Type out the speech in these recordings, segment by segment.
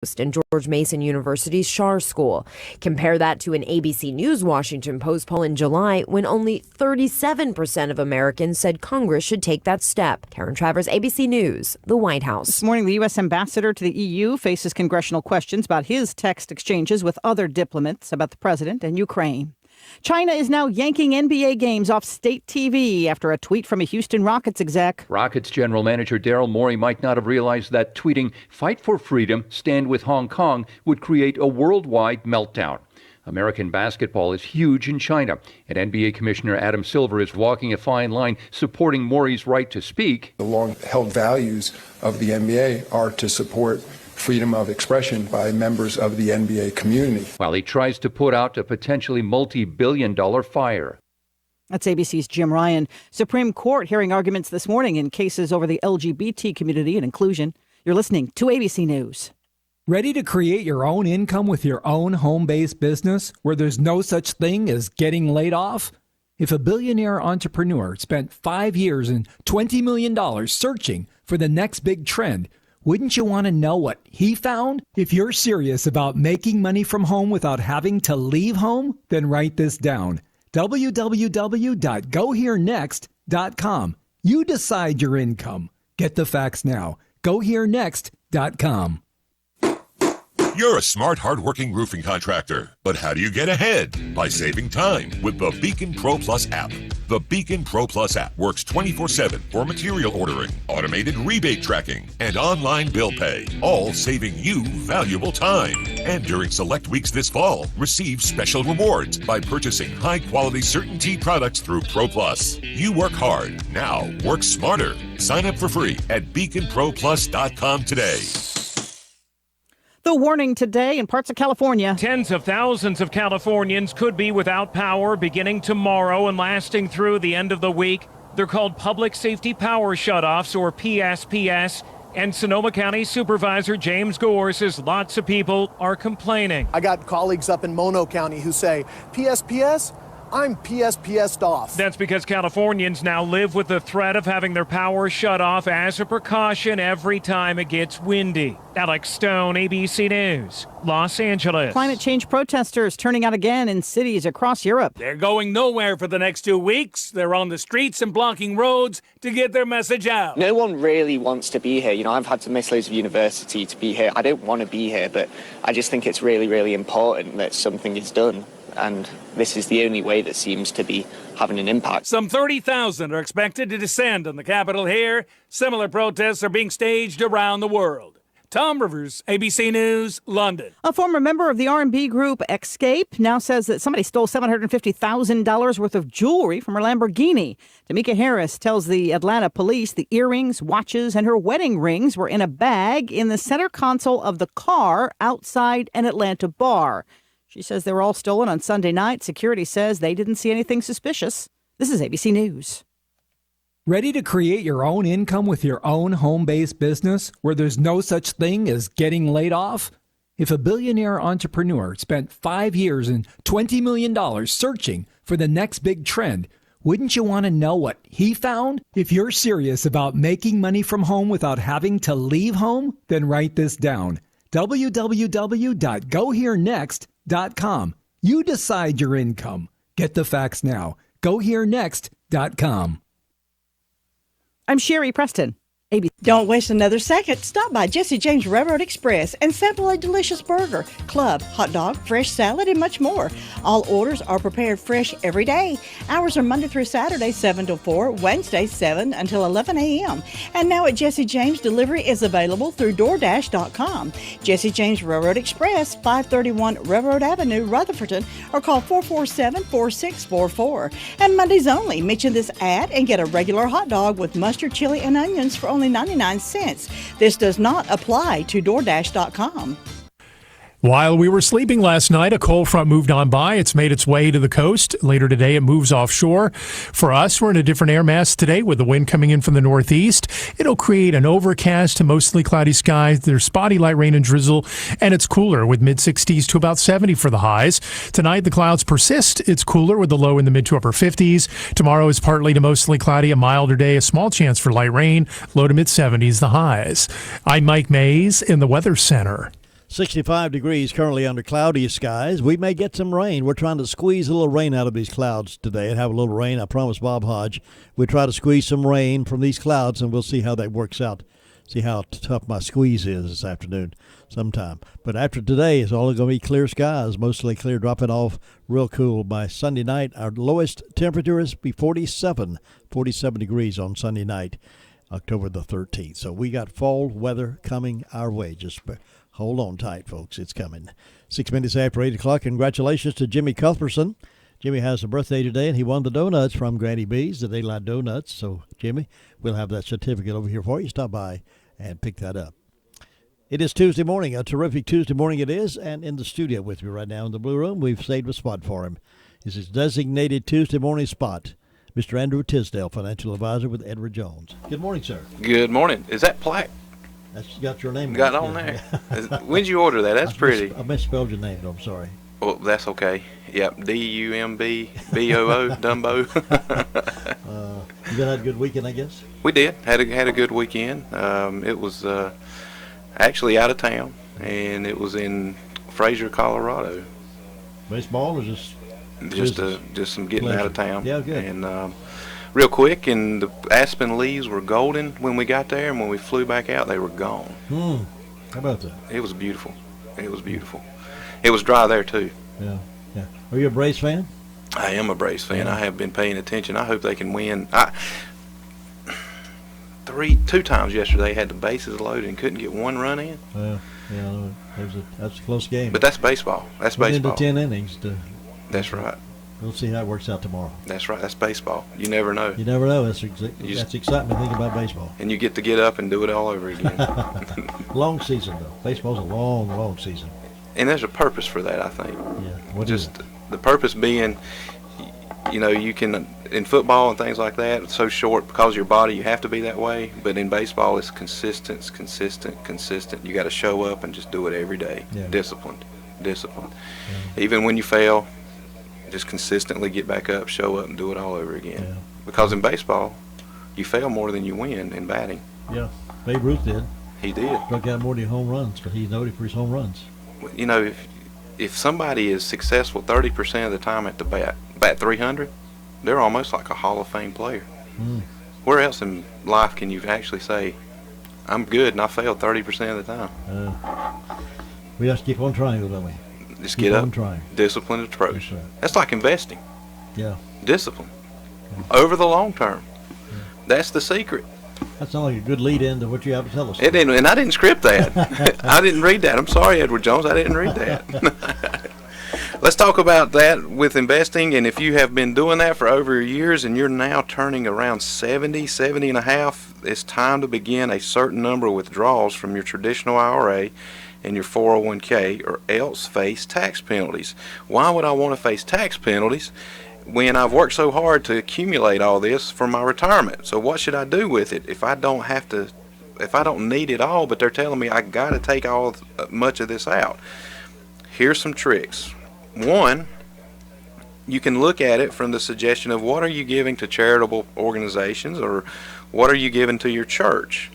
and George Mason University's Schar School. Compare that to an ABC News Washington Post poll in July when only 37% of Americans said Congress should take that step. Karen Travers, ABC News, the White House. This morning, the U.S. ambassador to the EU faces congressional questions about his text exchanges with other diplomats about the president and Ukraine. China is now yanking NBA games off state TV after a tweet from a Houston Rockets exec. Rockets general manager Daryl Morey might not have realized that tweeting "Fight for freedom, stand with Hong Kong" would create a worldwide meltdown. American basketball is huge in China, and NBA Commissioner Adam Silver is walking a fine line supporting Morey's right to speak. The long-held values of the NBA are to support freedom of expression by members of the NBA community, while he tries to put out a potentially multi-billion-dollar fire. That's ABC's Jim Ryan. Supreme Court hearing arguments this morning in cases over the LGBT community and inclusion. You're listening to ABC News. Ready to create your own income with your own home-based business where there's no such thing as getting laid off? If a billionaire entrepreneur spent 5 years and $20 million searching for the next big trend, wouldn't you want to know what he found? If you're serious about making money from home without having to leave home, then write this down. www.goherenext.com. You decide your income. Get the facts now. Goherenext.com. You're a smart, hard-working roofing contractor. But how do you get ahead? By saving time with the Beacon Pro Plus app. The Beacon Pro Plus app works 24/7 for material ordering, automated rebate tracking, and online bill pay, all saving you valuable time. And during select weeks this fall, receive special rewards by purchasing high-quality CertainTeed products through Pro Plus. You work hard. Now work smarter. Sign up for free at beaconproplus.com today. The warning today in parts of California. Tens of thousands of Californians could be without power beginning tomorrow and lasting through the end of the week. They're called Public Safety Power Shutoffs, or PSPS. And Sonoma County Supervisor James Gore says lots of people are complaining. I got colleagues up in Mono County who say, PSPS? I'm PSPS'd off. That's because Californians now live with the threat of having their power shut off as a precaution every time it gets windy. Alex Stone, ABC News, Los Angeles. Climate change protesters turning out again in cities across Europe. They're going nowhere for the next 2 weeks. They're on the streets and blocking roads to get their message out. No one really wants to be here. You know, I've had to miss loads of university to be here. I don't want to be here, but I just think it's really, really important that something is done. And this is the only way that seems to be having an impact. Some 30,000 are expected to descend on the Capitol here. Similar protests are being staged around the world. Tom Rivers, ABC News, London. A former member of the R&B group Escape now says that somebody stole $750,000 worth of jewelry from her Lamborghini. Tamika Harris tells the Atlanta police the earrings, watches, and her wedding rings were in a bag in the center console of the car outside an Atlanta bar. She says they were all stolen on Sunday night. Security says they didn't see anything suspicious. This is ABC News. Ready to create your own income with your own home-based business where there's no such thing as getting laid off? If a billionaire entrepreneur spent 5 years and $20 million searching for the next big trend, wouldn't you want to know what he found? If you're serious about making money from home without having to leave home, then write this down. www.goherenext.com. You decide your income. Get the facts now. Goherenext.com. I'm Sherry Preston. ABC. Don't waste another second. Stop by Jesse James Railroad Express and sample a delicious burger, club, hot dog, fresh salad, and much more. All orders are prepared fresh every day. Hours are Monday through Saturday, 7 to 4, Wednesday, 7 until 11 a.m. And now at Jesse James, delivery is available through DoorDash.com. Jesse James Railroad Express, 531 Railroad Avenue, Rutherford, or call 447-4644. And Mondays only. Mention this ad and get a regular hot dog with mustard, chili, and onions for only 99 cents. This does not apply to DoorDash.com. While we were sleeping last night, a cold front moved on by. It's made its way to the coast. Later today, it moves offshore. For us, we're in a different air mass today with the wind coming in from the northeast. It'll create an overcast to mostly cloudy skies. There's spotty light rain and drizzle, and it's cooler with mid-60s to about 70 for the highs. Tonight, the clouds persist. It's cooler with the low in the mid to upper 50s. Tomorrow is partly to mostly cloudy, a milder day, a small chance for light rain, low to mid-70s the highs. I'm Mike Mays in the Weather Center. 65 degrees currently under cloudy skies. We may get some rain. We're trying to squeeze a little rain out of these clouds today and have a little rain. I promised Bob Hodge we'll try to squeeze some rain from these clouds, and we'll see how that works out. See how tough my squeeze is this afternoon sometime. But after today, it's all going to be clear skies, mostly clear, dropping off real cool. By Sunday night, our lowest temperature is be 47 degrees on Sunday night, October the 13th. So we got fall weather coming our way. Just hold on tight, folks. It's coming. 6 minutes after 8 o'clock. Congratulations to Jimmy Cuthbertson. Jimmy has a birthday today, and he won the donuts from Granny B's, the Daylight Donuts. So, Jimmy, we'll have that certificate over here for you. Stop by and pick that up. It is Tuesday morning. A terrific Tuesday morning it is. And in the studio with me right now in the Blue Room, we've saved a spot for him. It's his designated Tuesday morning spot. Mr. Andrew Tisdale, financial advisor with Edward Jones. Good morning, sir. Good morning. Is that plaque? That's got your name got on there. When'd you order that? That's pretty. I misspelled your name, though. I'm sorry. Well, that's okay. Yep, D-U-M-B-B-O-O, Dumbo. You had a good weekend, I guess? We did. Had a good weekend. It was actually out of town, and it was in Fraser, Colorado. Baseball or just some getting pleasure. Out of town. Yeah, good. And real quick, and the aspen leaves were golden when we got there, and when we flew back out, they were gone. How about that? It was beautiful. It was beautiful. It was dry there too. Yeah. Are you a Braves fan? I am a Braves fan. Yeah. I have been paying attention. I hope they can win. Two times yesterday had the bases loaded and couldn't get one run in. That's a close game. But that's baseball. That's baseball. Into 10 innings. That's right. We'll see how it works out tomorrow. That's right. That's baseball. You never know. You never know. That's excitement thinking about baseball. And you get to get up and do it all over again. Long season, though. Baseball's a long, long season. And there's a purpose for that, I think. Yeah. What is it? The purpose being, you can, in football and things like that, it's so short because of your body, you have to be that way. But in baseball, it's consistent. You got to show up and just do it every day. Yeah. Disciplined. Yeah. Even when you fail, just consistently get back up, show up, and do it all over again. Yeah. Because in baseball, you fail more than you win in batting. Yeah. Babe Ruth did. He did. Struck out more than home runs, but he's noted for his home runs. If somebody is successful 30% of the time at the bat 300, they're almost like a Hall of Fame player. Where else in life can you actually say, I'm good and I failed 30% of the time? We have to keep on trying, don't we? Just keep get up, on trying. Disciplined approach. That's right. That's like investing. Yeah. Discipline. Over the long term. That's the secret. That sounds like a good lead in to what you have to tell us. It didn't, and I didn't script that. I didn't read that. I'm sorry, Edward Jones. I didn't read that. Let's talk about that with investing. And if you have been doing that for over years and you're now turning around 70 and a half, it's time to begin a certain number of withdrawals from your traditional IRA and your 401k, or else face tax penalties. Why would I want to face tax penalties when I've worked so hard to accumulate all this for my retirement? So what should I do with it if I don't need it all, but they're telling me I got to take much of this out? Here's some tricks. One, you can look at it from the suggestion of what are you giving to charitable organizations, or what are you giving to your church?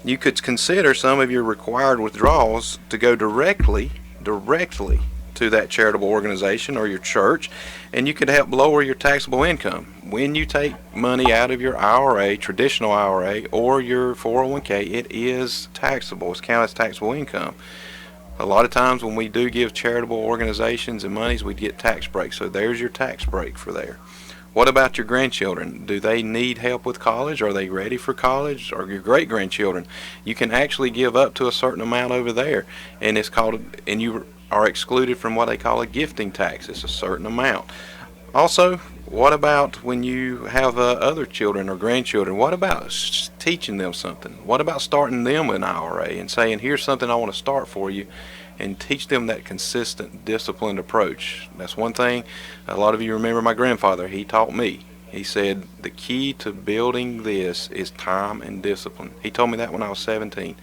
You could consider some of your required withdrawals to go directly to that charitable organization or your church, and you could help lower your taxable income. When you take money out of your IRA, traditional IRA, or your 401k, it is taxable. It's counted as taxable income. A lot of times when we do give charitable organizations and monies, we get tax breaks. So there's your tax break for there. What about your grandchildren? Do they need help with college? Are they ready for college? Or your great-grandchildren? You can actually give up to a certain amount over there, and you are excluded from what they call a gifting tax. It's a certain amount. Also, what about when you have other children or grandchildren? What about teaching them something? What about starting them an IRA and saying, here's something I want to start for you, and teach them that consistent, disciplined approach? That's one thing. A lot of you remember my grandfather. He taught me. He said, the key to building this is time and discipline. He told me that when I was 17.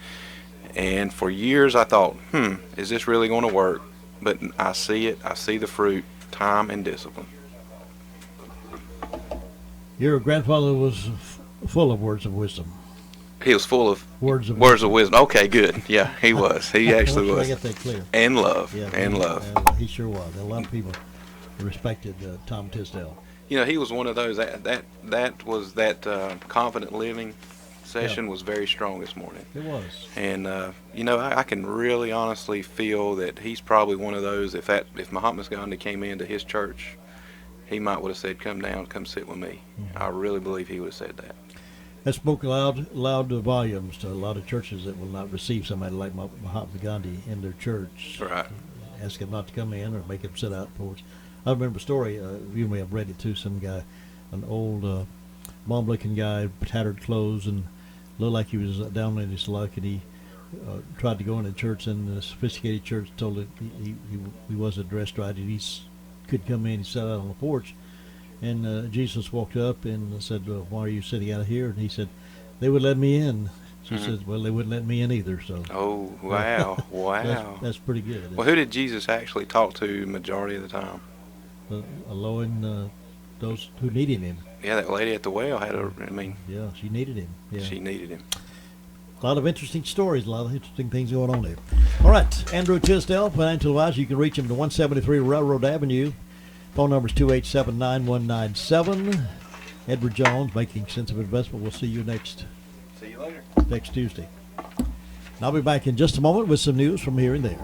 And for years I thought, is this really going to work? But I see it. I see the fruit. Time and discipline. Your grandfather was full of words of wisdom. He was full of words of wisdom. Okay, good. Yeah, he was. He actually was. I get that clear. And love. Yeah, and love. He sure was. A lot of people respected Tom Tisdale. You know, he was one of those that confident living session was very strong this morning. It was. And you know, I can really honestly feel that he's probably one of those. If Mahatma Gandhi came into his church, he might would have said, "Come down, come sit with me." I really believe he would have said that. That spoke loud volumes to a lot of churches that will not receive somebody like Mahatma Gandhi in their church. Right. Ask him not to come in or make him sit out porch. I remember a story, you may have read it too, some guy, an old mom-looking guy, tattered clothes, and looked like he was down in his luck, and he tried to go into church, and the sophisticated church told him he wasn't dressed right, and he couldn't come in. He sat out on the porch. And Jesus walked up and said, "Why are you sitting out here?" And he said, "They would let me in." She said, "Well, they wouldn't let me in either." So. Oh, wow, wow. That's pretty good. Well, who did Jesus actually talk to majority of the time? Allowing those who needed him. Yeah, that lady at the well had Yeah, she needed him. Yeah. She needed him. A lot of interesting stories, a lot of interesting things going on there. All right, Andrew Tisdale, Financial Advisor. You can reach him to 173 Railroad Avenue. Phone number is 287-9197. Edward Jones, Making Sense of Investment. We'll see you next Tuesday. And I'll be back in just a moment with some news from here and there.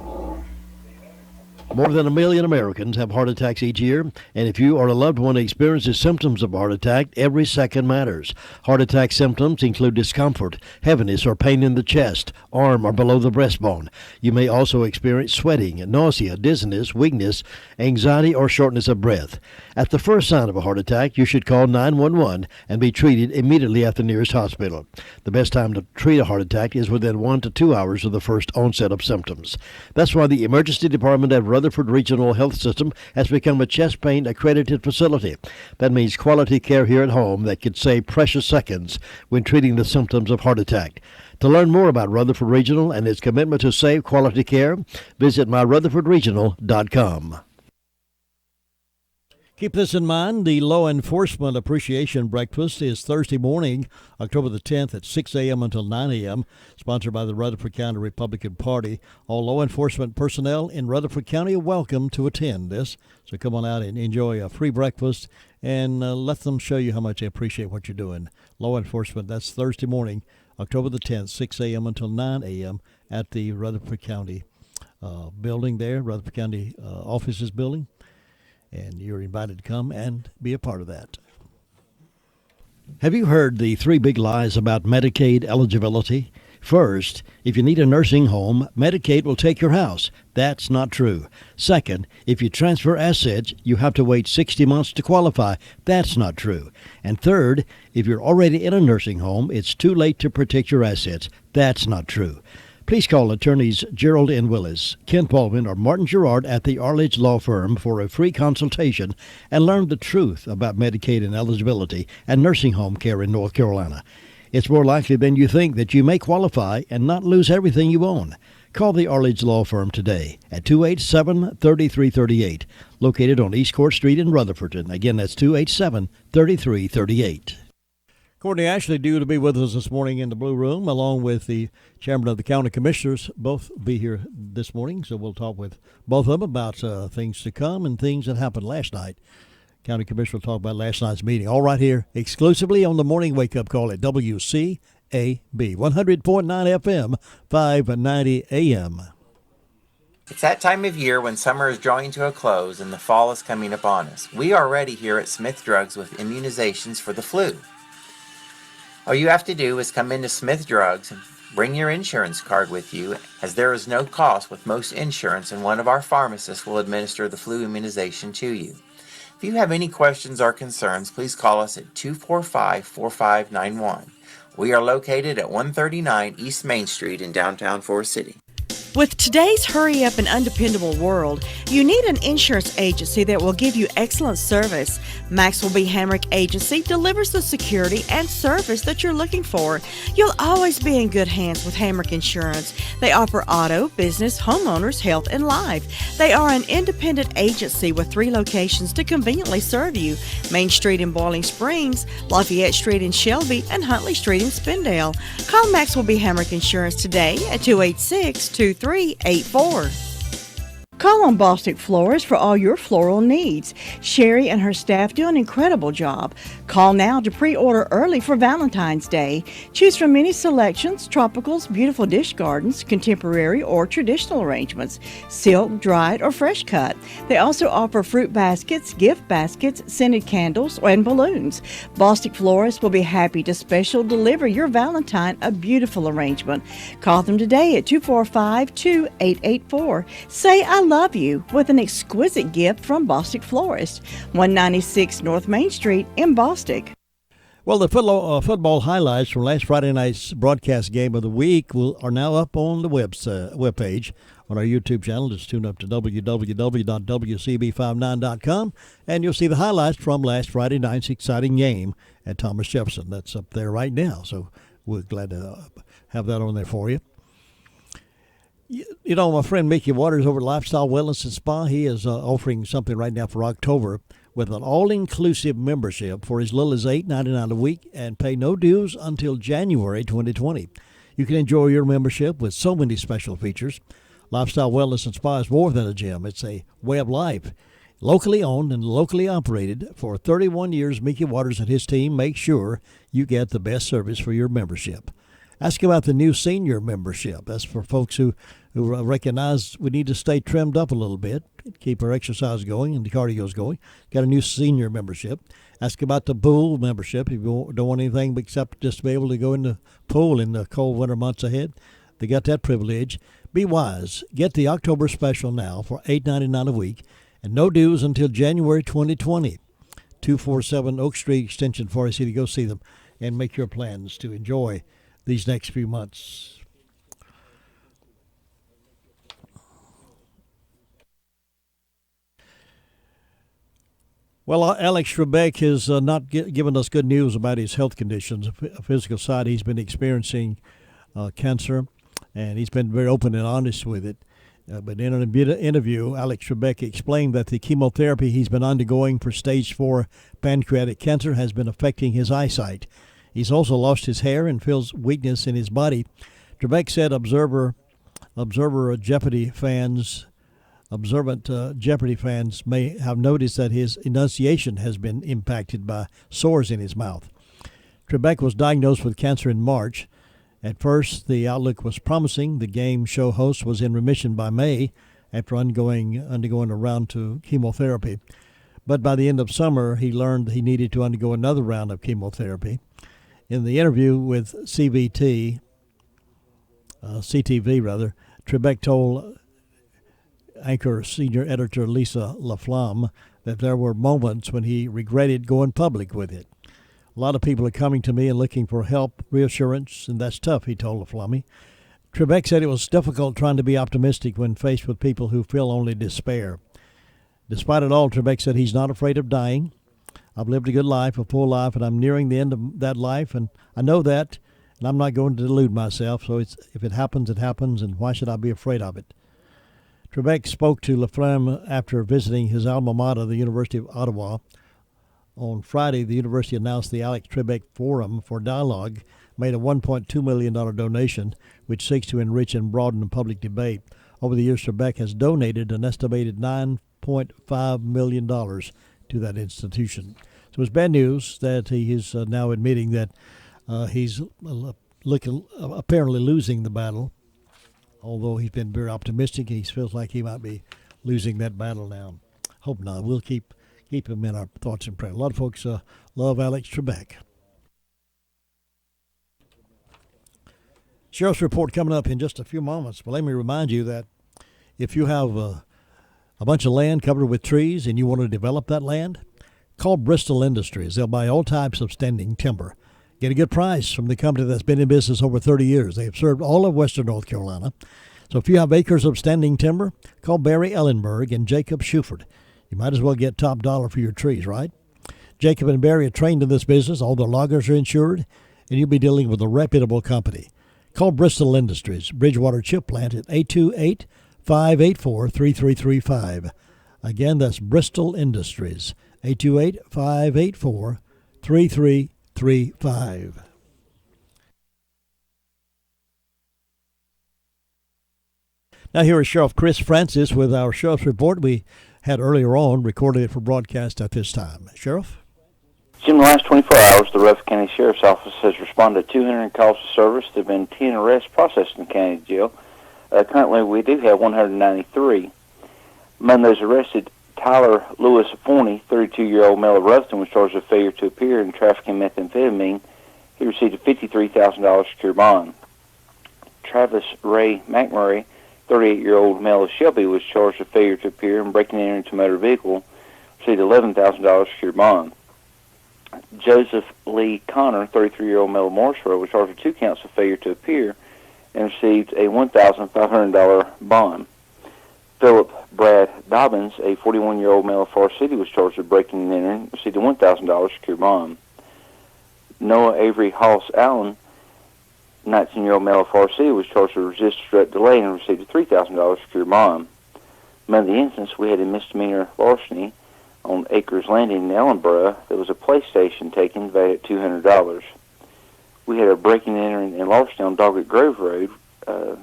More than 1 million Americans have heart attacks each year, and if you or a loved one experiences symptoms of a heart attack, every second matters. Heart attack symptoms include discomfort, heaviness, or pain in the chest, arm, or below the breastbone. You may also experience sweating, nausea, dizziness, weakness, anxiety, or shortness of breath. At the first sign of a heart attack, you should call 911 and be treated immediately at the nearest hospital. The best time to treat a heart attack is within 1 to 2 hours of the first onset of symptoms. That's why the Emergency Department at Rutherford Regional Health System has become a chest pain accredited facility. That means quality care here at home that could save precious seconds when treating the symptoms of heart attack. To learn more about Rutherford Regional and its commitment to save quality care, visit myrutherfordregional.com. Keep this in mind. The Law Enforcement Appreciation Breakfast is Thursday morning, October the 10th at 6 a.m. until 9 a.m., sponsored by the Rutherford County Republican Party. All law enforcement personnel in Rutherford County are welcome to attend this. So come on out and enjoy a free breakfast and let them show you how much they appreciate what you're doing. Law enforcement, that's Thursday morning, October the 10th, 6 a.m. until 9 a.m. at the Rutherford County building there, Rutherford County offices building. And you're invited to come and be a part of that. Have you heard the 3 big lies about Medicaid eligibility? First, if you need a nursing home, Medicaid will take your house. That's not true. Second, if you transfer assets, you have to wait 60 months to qualify. That's not true. And third, if you're already in a nursing home, it's too late to protect your assets. That's not true. Please call attorneys Gerald N. Willis, Ken Baldwin, or Martin Gerard at the Arledge Law Firm for a free consultation and learn the truth about Medicaid and eligibility and nursing home care in North Carolina. It's more likely than you think that you may qualify and not lose everything you own. Call the Arledge Law Firm today at 287-3338, located on East Court Street in Rutherford. And again, that's 287-3338. Courtney Ashley due to be with us this morning in the Blue Room, along with the Chairman of the County Commissioners. Both be here this morning, so we'll talk with both of them about things to come and things that happened last night. County Commissioner will talk about last night's meeting, all right here exclusively on the Morning Wake Up Call at WCAB 100.9 FM, 590 AM. It's that time of year when summer is drawing to a close and the fall is coming upon us. We are ready here at Smith Drugs with immunizations for the flu. All you have to do is come into Smith Drugs and bring your insurance card with you, as there is no cost with most insurance, and one of our pharmacists will administer the flu immunization to you. If you have any questions or concerns, please call us at 245-4591. We are located at 139 East Main Street in downtown Forest City. With today's hurry-up and undependable world, you need an insurance agency that will give you excellent service. Maxwell B. Hamrick Agency delivers the security and service that you're looking for. You'll always be in good hands with Hamrick Insurance. They offer auto, business, homeowners, health, and life. They are an independent agency with 3 locations to conveniently serve you: Main Street in Boiling Springs, Lafayette Street in Shelby, and Huntley Street in Spindale. Call Maxwell B. Hamrick Insurance today at 286-2384. Call on Bostic Florist for all your floral needs. Sherry and her staff do an incredible job. Call now to pre-order early for Valentine's Day. Choose from many selections: tropicals, beautiful dish gardens, contemporary or traditional arrangements, silk, dried, or fresh cut. They also offer fruit baskets, gift baskets, scented candles, and balloons. Bostic Florist will be happy to special deliver your Valentine a beautiful arrangement. Call them today at 245-2884. Say I love you with an exquisite gift from Bostic Florist, 196 North Main Street in Bostic. Well, the football highlights from last Friday night's broadcast game of the week are now up on the webpage on our YouTube channel. Just tune up to www.wcb59.com, and you'll see the highlights from last Friday night's exciting game at Thomas Jefferson. That's up there right now, so we're glad to have that on there for you. You know, my friend Mickey Waters over at Lifestyle Wellness and Spa, he is offering something right now for October with an all-inclusive membership for as little as $8.99 a week and pay no dues until January 2020. You can enjoy your membership with so many special features. Lifestyle Wellness and Spa is more than a gym. It's a way of life. Locally owned and locally operated for 31 years, Mickey Waters and his team make sure you get the best service for your membership. Ask about the new senior membership. That's for folks who recognize we need to stay trimmed up a little bit, keep our exercise going and the cardio's going. Got a new senior membership. Ask about the pool membership. If you don't want anything except just to be able to go in the pool in the cold winter months ahead, they got that privilege. Be wise. Get the October special now for $8.99 a week and no dues until January 2020. 247 Oak Street, Extension 40 City. Go see them and make your plans to enjoy these next few months. Well, Alex Trebek has not given us good news about his health conditions. A physical side, he's been experiencing cancer, and he's been very open and honest with it. But in an interview, Alex Trebek explained that the chemotherapy he's been undergoing for stage 4 pancreatic cancer has been affecting his eyesight. He's also lost his hair and feels weakness in his body. Trebek said observant Jeopardy fans may have noticed that his enunciation has been impacted by sores in his mouth. Trebek was diagnosed with cancer in March. At first, the outlook was promising. The game show host was in remission by May after undergoing a round of chemotherapy. But by the end of summer, he learned he needed to undergo another round of chemotherapy. In the interview with CTV, Trebek told anchor senior editor Lisa LaFlamme that there were moments when he regretted going public with it. A lot of people are coming to me and looking for help, reassurance, and that's tough, he told LaFlamme. Trebek said it was difficult trying to be optimistic when faced with people who feel only despair. Despite it all, Trebek said he's not afraid of dying. I've lived a good life, a full life, and I'm nearing the end of that life, and I know that, and I'm not going to delude myself, so if it happens, it happens, and why should I be afraid of it? Trebek spoke to LaFlamme after visiting his alma mater, the University of Ottawa. On Friday, the university announced the Alex Trebek Forum for Dialogue made a $1.2 million donation, which seeks to enrich and broaden the public debate. Over the years, Trebek has donated an estimated $9.5 million to that institution. So it's bad news that he is now admitting that he's apparently losing the battle, although he's been very optimistic and he feels like he might be losing that battle now. Hope not. We'll keep him in our thoughts and prayer. A lot of folks love Alex Trebek. Sheriff's report coming up in just a few moments, but let me remind you that if you have a bunch of land covered with trees and you want to develop that land, call Bristol Industries. They'll buy all types of standing timber. Get a good price from the company that's been in business over 30 years. They have served all of western North Carolina. So if you have acres of standing timber, call Barry Ellenberg and Jacob Schuford. You might as well get top dollar for your trees, right? Jacob and Barry are trained in this business. All the loggers are insured, and you'll be dealing with a reputable company. Call Bristol Industries, Bridgewater Chip Plant at 828-584-3335. Again, that's Bristol Industries, 828-584-3335. Now here is Sheriff Chris Francis with our Sheriff's Report we had earlier on, recorded it for broadcast at this time. Sheriff? In the last 24 hours, the Rutherford County Sheriff's Office has responded to 200 calls for service. There have been 10 arrests processed in the county jail. Currently, we do have 193. Among those arrested, Tyler Lewis Forney, 32-year-old male of Rutherford, was charged with failure to appear in trafficking methamphetamine. He received a $53,000 secure bond. Travis Ray McMurray, 38-year-old male of Shelby, was charged with failure to appear and breaking and entering into a motor vehicle. Received $11,000 secure bond. Joseph Lee Connor, 33-year-old male of Morrisboro, was charged with 2 counts of failure to appear and received a $1,500 bond. Philip Brad Dobbins, a 41-year-old male of Forest City, was charged with breaking and entering and received a $1,000 secure bond. Noah Avery Hoss Allen, 19-year-old male of Forest City, was charged with resisted threat delay and received a $3,000 secure bond. Among the incidents, we had a misdemeanor larceny on Acres Landing in Ellenborough. There was a PlayStation taken valued at $200. We had a breaking and entering and larceny on Doggett Grove Road,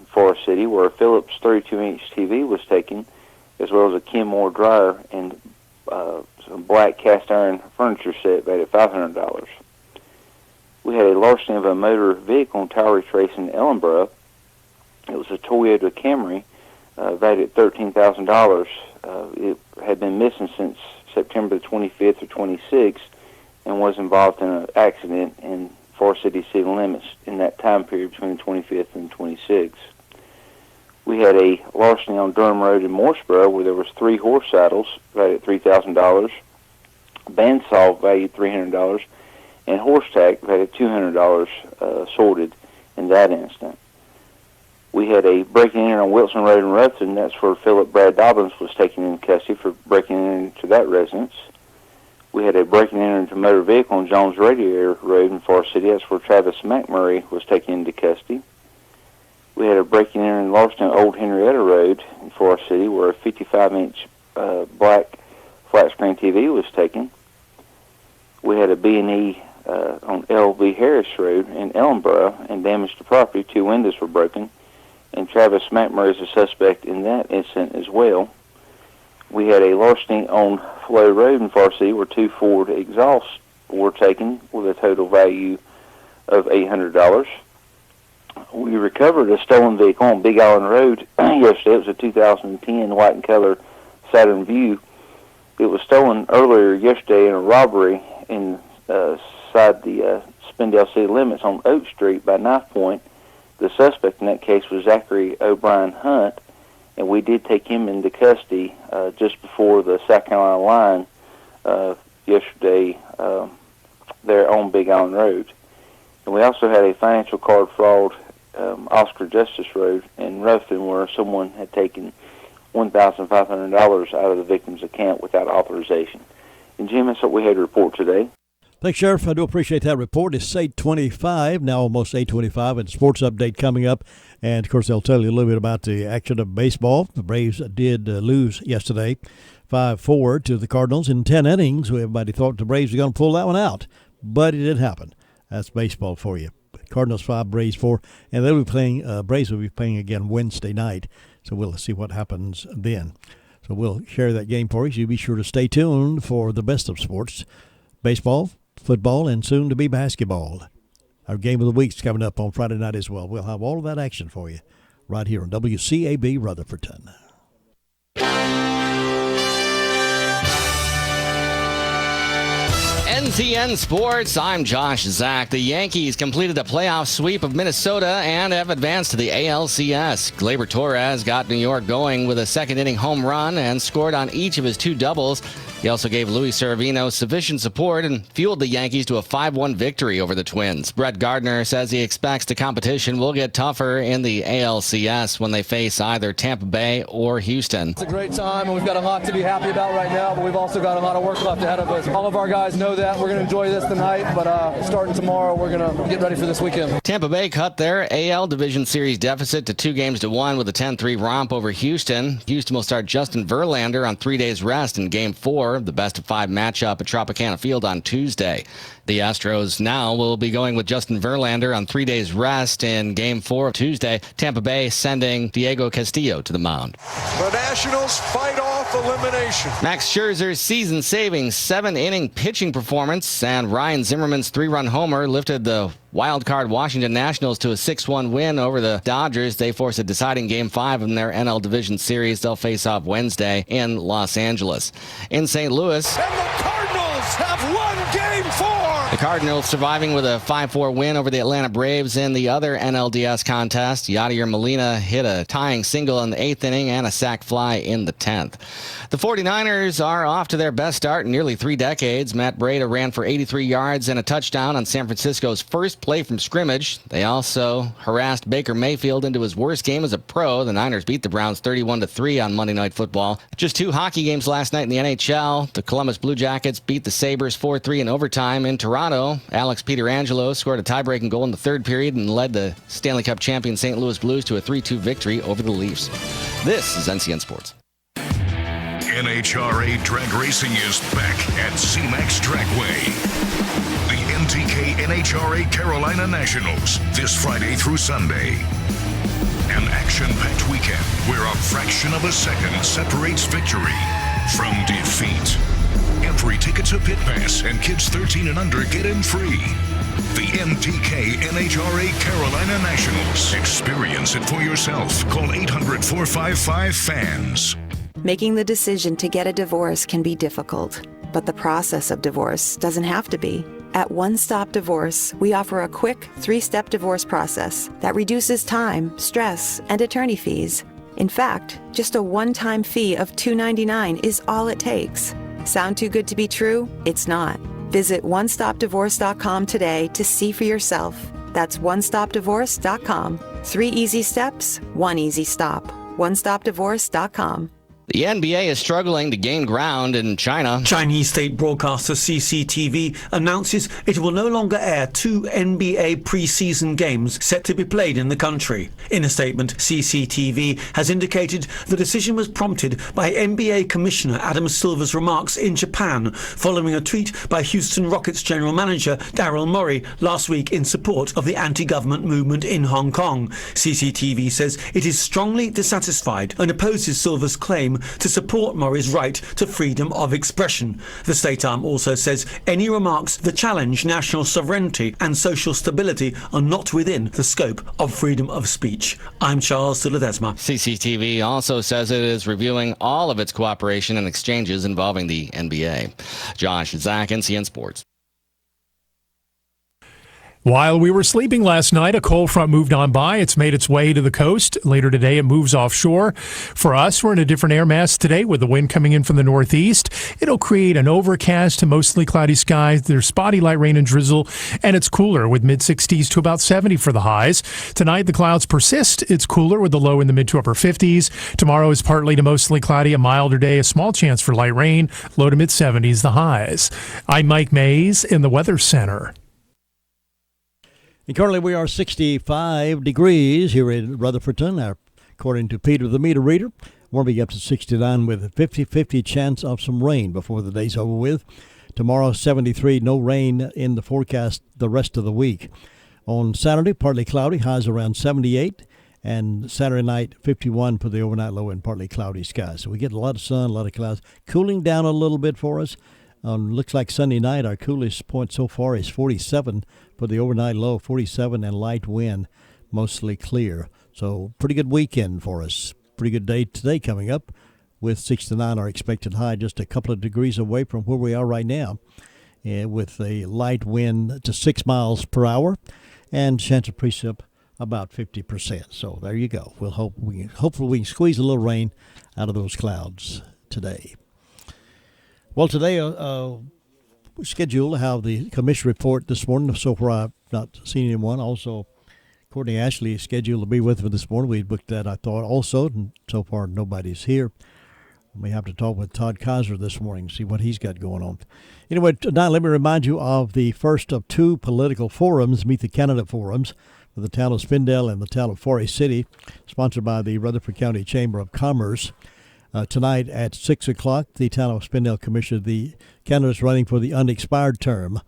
Forest City, where a Philips 32-inch TV was taken, as well as a Kenmore dryer and some black cast iron furniture set valued at $500. We had a larceny of a motor vehicle on Towery Trace in Ellenborough. It was a Toyota Camry valued at $13,000. It had been missing since September the 25th or 26th and was involved in an accident in Forest City city limits in that time period between the 25th and 26th. We had a larceny on Durham Road in Morrisboro where there was 3 horse saddles valued at $3,000, a bandsaw valued $300, and horse tack valued at $200 sorted in that instant. We had a breaking and enter on Wilson Road in Rutherford, and that's where Philip Brad Dobbins was taken in custody for breaking into that residence. We had a breaking and enter into a motor vehicle on Jones Radiator Road in Forest City. That's where Travis McMurray was taken into custody. We had a breaking and enter in larceny on Old Henrietta Road in Forest City where a 55-inch black flat-screen TV was taken. We had a B&E on L.V. Harris Road in Ellenborough and damage to property. 2 windows were broken, and Travis McMurray is a suspect in that incident as well. We had a larceny on Flow Road in Forest City where 2 Ford exhausts were taken with a total value of $800. We recovered a stolen vehicle on Big Island Road yesterday. It was a 2010 white and color Saturn View. It was stolen earlier yesterday in a robbery inside the Spindale city limits on Oak Street by Knife Point. The suspect in that case was Zachary O'Brien Hunt, and we did take him into custody just before the South Carolina line yesterday there on Big Island Road. And we also had a financial card fraud Oscar Justice Road in Rutherford where someone had taken $1,500 out of the victim's account without authorization. And Jim, that's what we had to report today. Thanks, Sheriff. I do appreciate that report. It's 8:25, now almost 8:25, and sports update coming up. And, of course, they'll tell you a little bit about the action of baseball. The Braves did lose yesterday, 5-4 to the Cardinals in 10 innings. Everybody thought the Braves were going to pull that one out, but it didn't happen. That's baseball for you. Cardinals 5, Braves 4, and they'll be playing. Braves will be playing again Wednesday night, so we'll see what happens then. So we'll share that game for you. So you be sure to stay tuned for the best of sports, baseball, football, and soon to be basketball. Our game of the week's coming up on Friday night as well. We'll have all of that action for you right here on WCAB Rutherfordton. NTN Sports, I'm Josh Zach. The Yankees completed a playoff sweep of Minnesota and have advanced to the ALCS. Gleyber Torres got New York going with a second-inning home run and scored on each of his 2 doubles. He also gave Luis Severino sufficient support and fueled the Yankees to a 5-1 victory over the Twins. Brett Gardner says he expects the competition will get tougher in the ALCS when they face either Tampa Bay or Houston. It's a great time, and we've got a lot to be happy about right now, but we've also got a lot of work left ahead of us. All of our guys know that. We're going to enjoy this tonight, but starting tomorrow, we're going to get ready for this weekend. Tampa Bay cut their AL Division Series deficit to 2-1 with a 10-3 romp over Houston. Houston will start Justin Verlander on 3 days rest in Game 4 of the best-of-5 matchup at Tropicana Field on Tuesday. The Astros now will be going with Justin Verlander on 3 days rest in Game 4 of Tuesday. Tampa Bay sending Diego Castillo to the mound. The Nationals fight off elimination. Max Scherzer's season-saving 7-inning pitching performance and Ryan Zimmerman's 3-run homer lifted the wild-card Washington Nationals to a 6-1 win over the Dodgers. They force a deciding Game 5 in their NL Division Series. They'll face off Wednesday in Los Angeles. In St. Louis, And the Cardinals have won Game 4. the Cardinals surviving with a 5-4 win over the Atlanta Braves in the other NLDS contest. Yadier Molina hit a tying single in the 8th inning and a sac fly in the 10th. The 49ers are off to their best start in nearly 3 decades. Matt Breida ran for 83 yards and a touchdown on San Francisco's first play from scrimmage. They also harassed Baker Mayfield into his worst game as a pro. The Niners beat the Browns 31-3 on Monday Night Football. Just 2 hockey games last night in the NHL. The Columbus Blue Jackets beat the Sabres 4-3 in overtime. In Toronto, Alex Pietrangelo scored a tie-breaking goal in the 3rd period and led the Stanley Cup champion St. Louis Blues to a 3-2 victory over the Leafs. This is NCN Sports. NHRA drag racing is back at CMAX Dragway. The NTK NHRA Carolina Nationals this Friday through Sunday. An action-packed weekend where a fraction of a second separates victory from defeat. Every ticket's a pit pass, and kids 13 and under get in free. The NTK NHRA Carolina Nationals. Experience it for yourself. Call 800-455-FANS. Making the decision to get a divorce can be difficult, but the process of divorce doesn't have to be. At One Stop Divorce, we offer a quick 3-step divorce process that reduces time, stress, and attorney fees. In fact, just a one-time fee of $2.99 is all it takes. Sound too good to be true? It's not. Visit onestopdivorce.com today to see for yourself. That's onestopdivorce.com. 3 easy steps, 1 easy stop. onestopdivorce.com. The NBA is struggling to gain ground in China. Chinese state broadcaster CCTV announces it will no longer air 2 NBA preseason games set to be played in the country. In a statement, CCTV has indicated the decision was prompted by NBA Commissioner Adam Silver's remarks in Japan following a tweet by Houston Rockets general manager Daryl Morey last week in support of the anti-government movement in Hong Kong. CCTV says it is strongly dissatisfied and opposes Silver's claim to support Morey's right to freedom of expression. The state arm also says any remarks that challenge national sovereignty and social stability are not within the scope of freedom of speech. I'm Charles Ledesma. CCTV also says it is reviewing all of its cooperation and exchanges involving the NBA. Josh Zach, NCN Sports. While we were sleeping last night, a cold front moved on by. It's made its way to the coast. Later today, it moves offshore. For us, we're in a different air mass today with the wind coming in from the northeast. It'll create an overcast to mostly cloudy skies. There's spotty light rain and drizzle, and it's cooler with mid-60s to about 70 for the highs. Tonight, the clouds persist. It's cooler with the low in the mid to upper 50s. Tomorrow is partly to mostly cloudy, a milder day, a small chance for light rain, low to mid-70s the highs. I'm Mike Mays in the Weather Center. And currently we are 65 degrees here in Rutherfordton, according to Peter the meter reader. Warming up to 69 with a 50-50 chance of some rain before the day's over with. Tomorrow, 73, no rain in the forecast the rest of the week. On Saturday, partly cloudy, highs around 78. And Saturday night, 51 for the overnight low and partly cloudy skies. So we get a lot of sun, a lot of clouds. Cooling down a little bit for us. Looks like Sunday night, our coolest point so far is 47 for the overnight low, 47 and light wind, mostly clear. So pretty good weekend for us. Pretty good day today coming up with 69 our expected high, just a couple of degrees away from where we are right now, with a light wind to 6 miles per hour and chance of precip about 50%. So there you go. Hopefully we can squeeze a little rain out of those clouds today. Well, today we scheduled to have the commission report this morning. So far, I've not seen anyone. Also, Courtney Ashley is scheduled to be with me this morning. We booked that, I thought, also, and so far nobody's here. We have to talk with Todd Kaiser this morning, see what he's got going on. Anyway, tonight, let me remind you of the first of two political forums, Meet the Candidate Forums, for the town of Spindale and the town of Forest City, sponsored by the Rutherford County Chamber of Commerce. Tonight at 6 o'clock, the town of Spindale commissioned the candidates running for the unexpired term,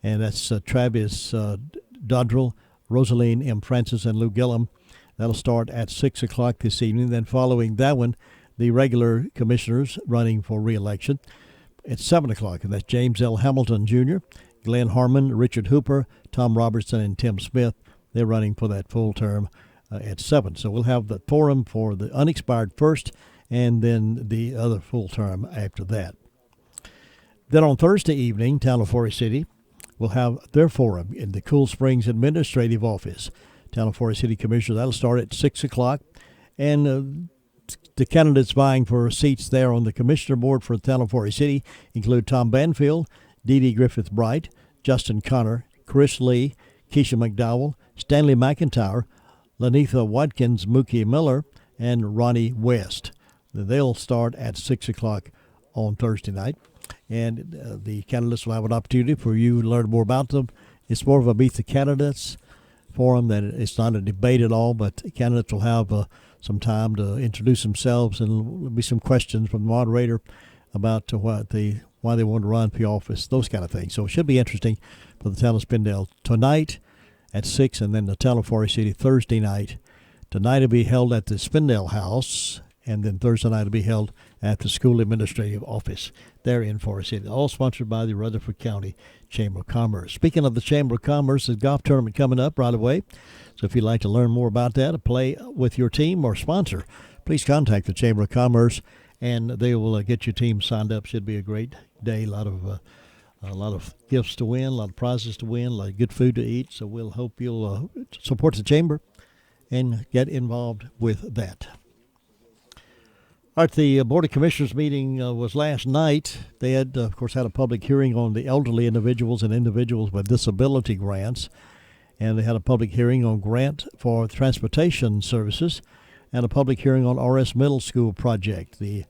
and that's Travis Dodrell, Rosaline M. Francis, and Lou Gillum. That'll start at 6 o'clock this evening. Then following that one, the regular commissioners running for re-election at 7 o'clock, and that's James L. Hamilton Jr., Glenn Harmon, Richard Hooper, Tom Robertson, and Tim Smith. They're running for that full term at 7. So we'll have the forum for the unexpired first, and then the other full term after that. Then on Thursday evening, town of Forest City will have their forum in the Cool Springs Administrative Office. Town of Forest City Commissioner, that'll start at 6 o'clock. And the candidates vying for seats there on the Commissioner Board for the town of Forest City include Tom Banfield, Dee Dee Griffith-Bright, Justin Connor, Chris Lee, Keisha McDowell, Stanley McIntyre, Lanitha Watkins, Mookie Miller, and Ronnie West. They'll start at 6 o'clock on Thursday night. And the candidates will have an opportunity for you to learn more about them. It's more of a Meet the Candidates forum. That it's not a debate at all, but candidates will have some time to introduce themselves, and there'll be some questions from the moderator about why they want to run for office, those kind of things. So it should be interesting for the town of Spindale tonight at 6, and then the town of Forest City Thursday night. Tonight will be held at the Spindale House, and then Thursday night will be held at the School Administrative Office there in Forest City, all sponsored by the Rutherford County Chamber of Commerce. Speaking of the Chamber of Commerce, the golf tournament coming up right away. So if you'd like to learn more about that or play with your team or sponsor, please contact the Chamber of Commerce, and they will get your team signed up. Should be a great day. A lot of gifts to win, a lot of prizes to win, a lot of good food to eat. So we'll hope you'll support the Chamber and get involved with that. All right, the Board of Commissioners meeting was last night. They had, of course, had a public hearing on the elderly individuals and individuals with disability grants. And they had a public hearing on grant for transportation services and a public hearing on RS Middle School project. The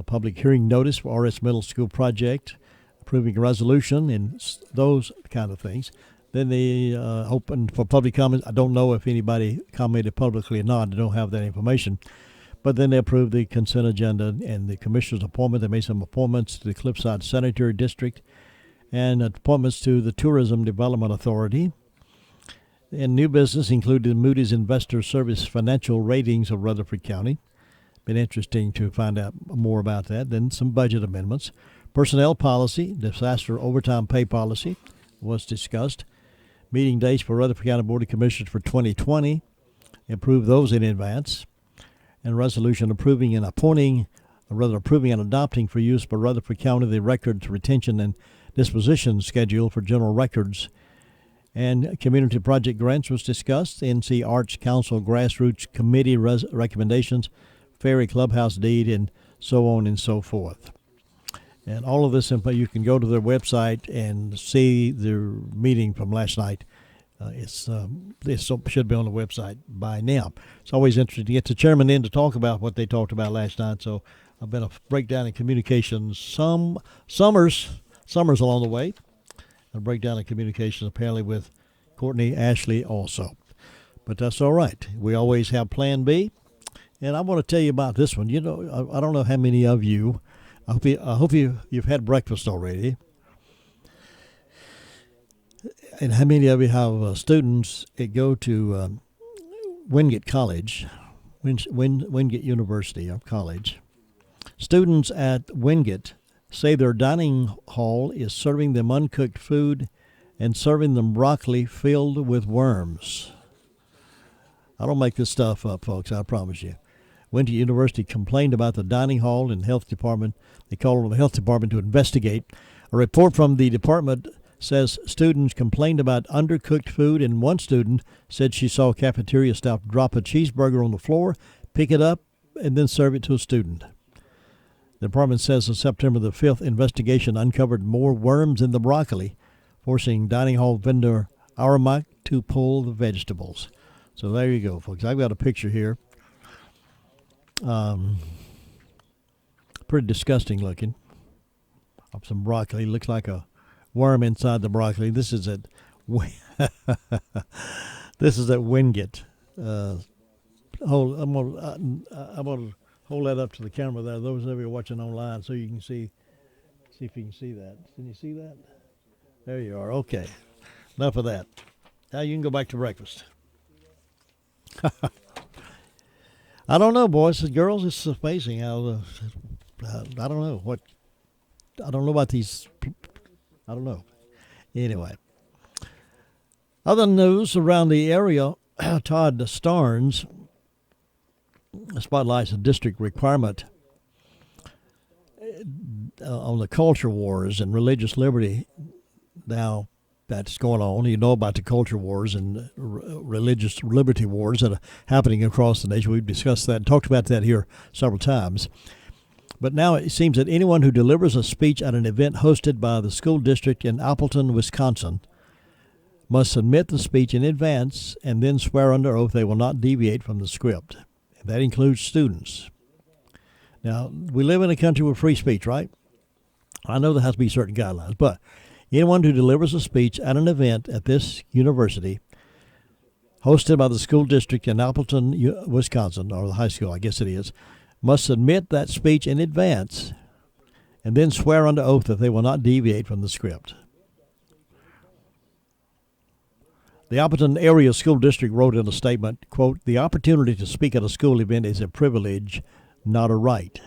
public hearing notice for RS Middle School project, approving a resolution and those kind of things. Then they opened for public comment. I don't know if anybody commented publicly or not. I don't have that information. But then they approved the consent agenda and the commissioner's appointment. They made some appointments to the Cliffside Sanitary District and appointments to the Tourism Development Authority. And new business included Moody's Investor Service Financial Ratings of Rutherford County. Been interesting to find out more about that. Then some budget amendments. Personnel policy, disaster overtime pay policy was discussed. Meeting dates for Rutherford County Board of Commissioners for 2020. Approved those in advance. And resolution approving and adopting for use by Rutherford County the records retention and disposition schedule for general records. And community project grants was discussed. NC Arts Council Grassroots Committee recommendations, Ferry Clubhouse deed, and so on and so forth. And all of this info, you can go to their website and see their meeting from last night. It should be on the website by now. It's always interesting to get the chairman in to talk about what they talked about last night. So I've been a breakdown in communications. Summers along the way. A breakdown in communications apparently with Courtney Ashley also. But that's all right. We always have Plan B. And I want to tell you about this one. You know, I don't know how many of you, I hope you've had breakfast already. And how many of you have students that go to Wingate College, Wingate University or College? Students at Wingate say their dining hall is serving them uncooked food and serving them broccoli filled with worms. I don't make this stuff up, folks, I promise you. Wingate University complained about the dining hall and health department. They called on the health department to investigate. A report from the department says students complained about undercooked food, and one student said she saw cafeteria staff drop a cheeseburger on the floor, pick it up, and then serve it to a student. The department says on September the 5th, investigation uncovered more worms in the broccoli, forcing dining hall vendor Aramak to pull the vegetables. So there you go, folks. I've got a picture here. Pretty disgusting looking. Of some broccoli. Looks like a worm inside the broccoli. This is at Wingate. I'm gonna hold that up to the camera there. Those of you watching online, so you can see if you can see that. Can you see that? There you are. Okay. Enough of that. Now you can go back to breakfast. I don't know, boys and girls. It's amazing how I don't know what. I don't know about these. I don't know. Anyway. Other news around the area, Todd Starnes spotlights a district requirement on the culture wars and religious liberty. Now that's going on. You know about the culture wars and religious liberty wars that are happening across the nation. We've discussed that and talked about that here several times. But now it seems that anyone who delivers a speech at an event hosted by the school district in Appleton, Wisconsin, must submit the speech in advance and then swear under oath they will not deviate from the script. That includes students. Now, we live in a country with free speech, right? I know there has to be certain guidelines, but anyone who delivers a speech at an event at this university hosted by the school district in Appleton, Wisconsin, or the high school, I guess it is, must submit that speech in advance and then swear under oath that they will not deviate from the script. The Appleton Area School District wrote in a statement, quote, "The opportunity to speak at a school event is a privilege, not a right.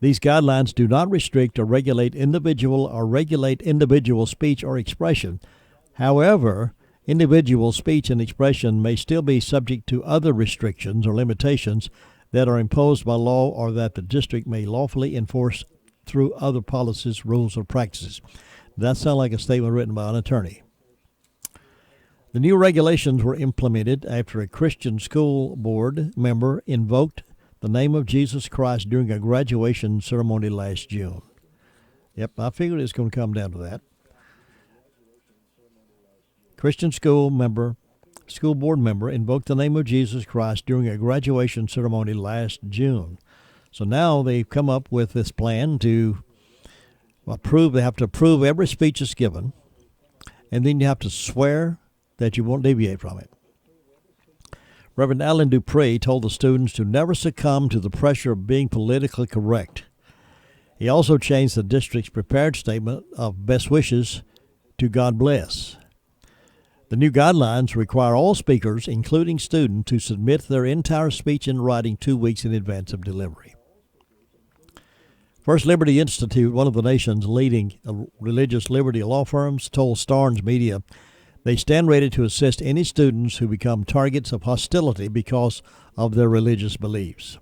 These guidelines do not restrict or regulate individual speech or expression. However, individual speech and expression may still be subject to other restrictions or limitations that are imposed by law or that the district may lawfully enforce through other policies, rules, or practices." That sounds like a statement written by an attorney. The new regulations were implemented after a Christian school board member invoked the name of Jesus Christ during a graduation ceremony last June. Yep, I figured it's going to come down to that. Christian school board member invoked the name of Jesus Christ during a graduation ceremony last June. So now they've come up with this plan to approve. They have to approve every speech that's given, and then you have to swear that you won't deviate from it. Reverend Alan Dupree told the students to never succumb to the pressure of being politically correct. He also changed the district's prepared statement of best wishes to God bless. The new guidelines require all speakers, including students, to submit their entire speech in writing 2 weeks in advance of delivery. First Liberty Institute, one of the nation's leading religious liberty law firms, told Starnes Media they stand ready to assist any students who become targets of hostility because of their religious beliefs.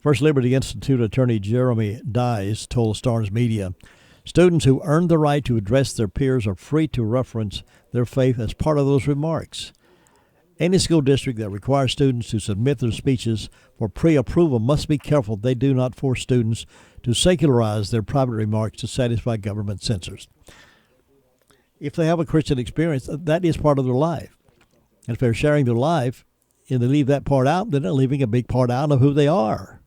First Liberty Institute attorney Jeremy Dyes told Starnes Media, students who earn the right to address their peers are free to reference their faith as part of those remarks. Any school district that requires students to submit their speeches for pre-approval must be careful they do not force students to secularize their private remarks to satisfy government censors. If they have a Christian experience, that is part of their life. And if they're sharing their life and they leave that part out, then they're leaving a big part out of who they are.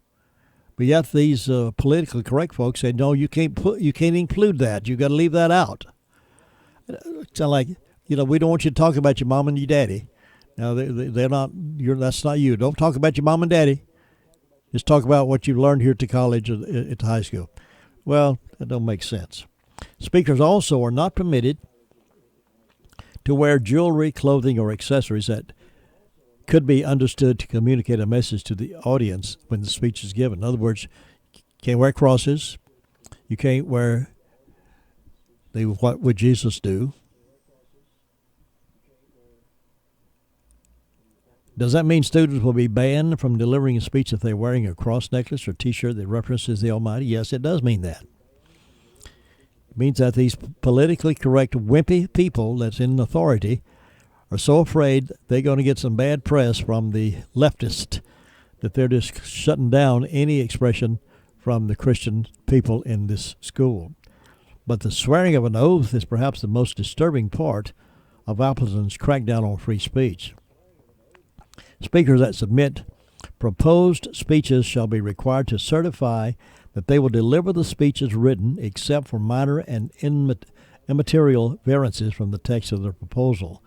But yet these politically correct folks say, no, you can't include that. You've got to leave that out. It's like, we don't want you to talk about your mom and your daddy. Now, they're not. That's not you. Don't talk about your mom and daddy. Just talk about what you learned here at the college or at the high school. Well, that don't make sense. Speakers also are not permitted to wear jewelry, clothing, or accessories that could be understood to communicate a message to the audience when the speech is given. In other words, you can't wear crosses. You can't wear what would Jesus do. Does that mean students will be banned from delivering a speech if they're wearing a cross necklace or T-shirt that references the Almighty? Yes, it does mean that. It means that these politically correct, wimpy people that's in authority are so afraid they're going to get some bad press from the leftist that they're just shutting down any expression from the Christian people in this school. But the swearing of an oath is perhaps the most disturbing part of Appleton's crackdown on free speech. Speakers that submit proposed speeches shall be required to certify that they will deliver the speeches written except for minor and immaterial variances from the text of their proposal.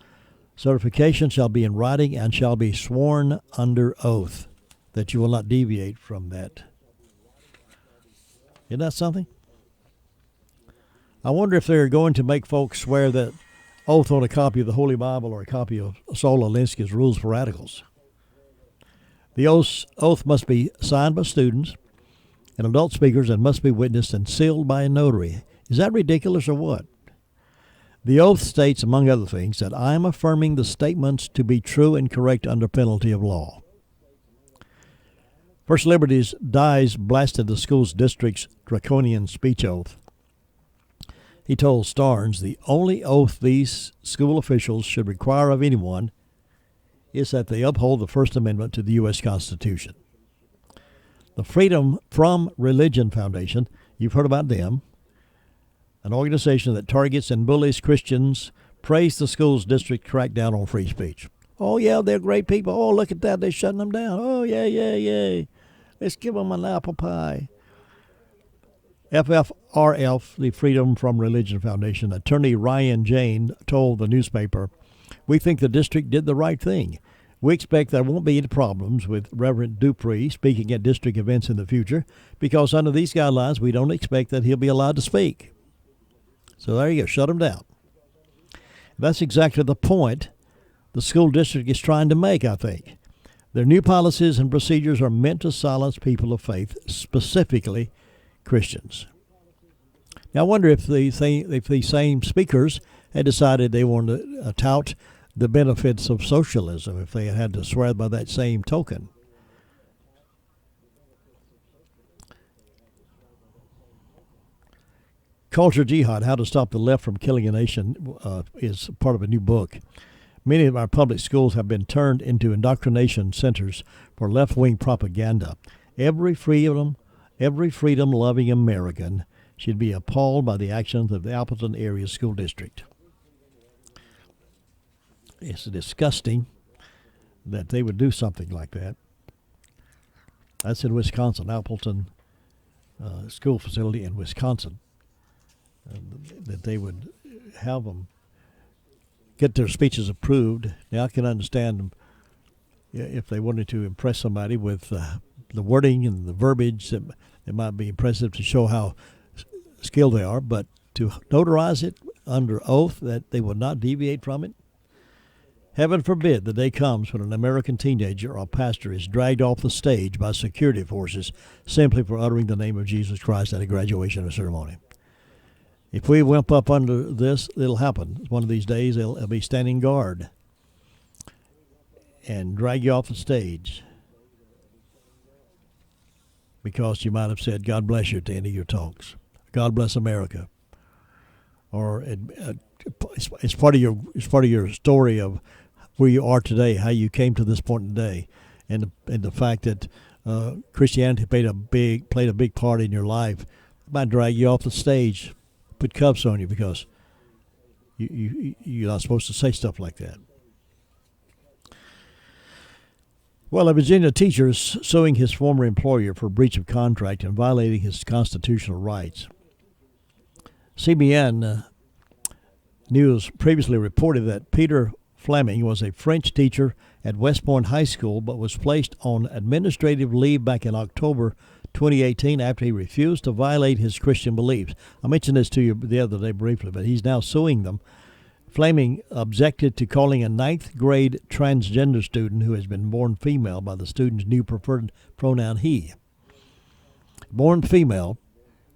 Certification shall be in writing and shall be sworn under oath that you will not deviate from that. Isn't that something? I wonder if they're going to make folks swear that oath on a copy of the Holy Bible or a copy of Saul Alinsky's Rules for Radicals. The oath must be signed by students and adult speakers and must be witnessed and sealed by a notary. Is that ridiculous or what? The oath states, among other things, that I am affirming the statements to be true and correct under penalty of law. First Liberty's Dyes blasted the school's district's draconian speech oath. He told Starnes the only oath these school officials should require of anyone is that they uphold the First Amendment to the U.S. Constitution. The Freedom from Religion Foundation, you've heard about them, an organization that targets and bullies Christians, praised the school's district crackdown on free speech. Oh, yeah, they're great people. Oh, look at that. They're shutting them down. Oh, yeah. Let's give them an apple pie. FFRF, the Freedom from Religion Foundation, attorney Ryan Jane told the newspaper, "We think the district did the right thing. We expect there won't be any problems with Reverend Dupree speaking at district events in the future because under these guidelines, we don't expect that he'll be allowed to speak." So there you go, shut him down. That's exactly the point the school district is trying to make, I think. Their new policies and procedures are meant to silence people of faith, specifically Christians. Now, I wonder if these same speakers had decided they wanted to tout the benefits of socialism, if they had to swear by that same token. Culture Jihad, How to Stop the Left from Killing a Nation, is part of a new book. Many of our public schools have been turned into indoctrination centers for left-wing propaganda. Every freedom-loving American should be appalled by the actions of the Appleton Area School District. It's disgusting that they would do something like that. That's in Wisconsin, Appleton school facility in Wisconsin. That they would have them get their speeches approved. Now I can understand them if they wanted to impress somebody with the wording and the verbiage. It might be impressive to show how skilled they are, but to notarize it under oath that they will not deviate from it. Heaven forbid the day comes when an American teenager or pastor is dragged off the stage by security forces simply for uttering the name of Jesus Christ at a graduation ceremony. If we wimp up under this, it'll happen. One of these days, they'll be standing guard and drag you off the stage because you might have said, "God bless you" at the end of your talks. "God bless America." Or it's part of your story of where you are today, how you came to this point today, and the fact that Christianity played a big part in your life. It might drag you off the stage, put cuffs on you because you're not supposed to say stuff like that. Well, a Virginia teacher is suing his former employer for breach of contract and violating his constitutional rights. CBN News previously reported that Peter Fleming was a French teacher at West Point High School but was placed on administrative leave back in October 2018 after he refused to violate his Christian beliefs. I mentioned this to you the other day briefly, but he's now suing them. Fleming objected to calling a 9th grade transgender student who has been born female by the student's new preferred pronoun he. Born female,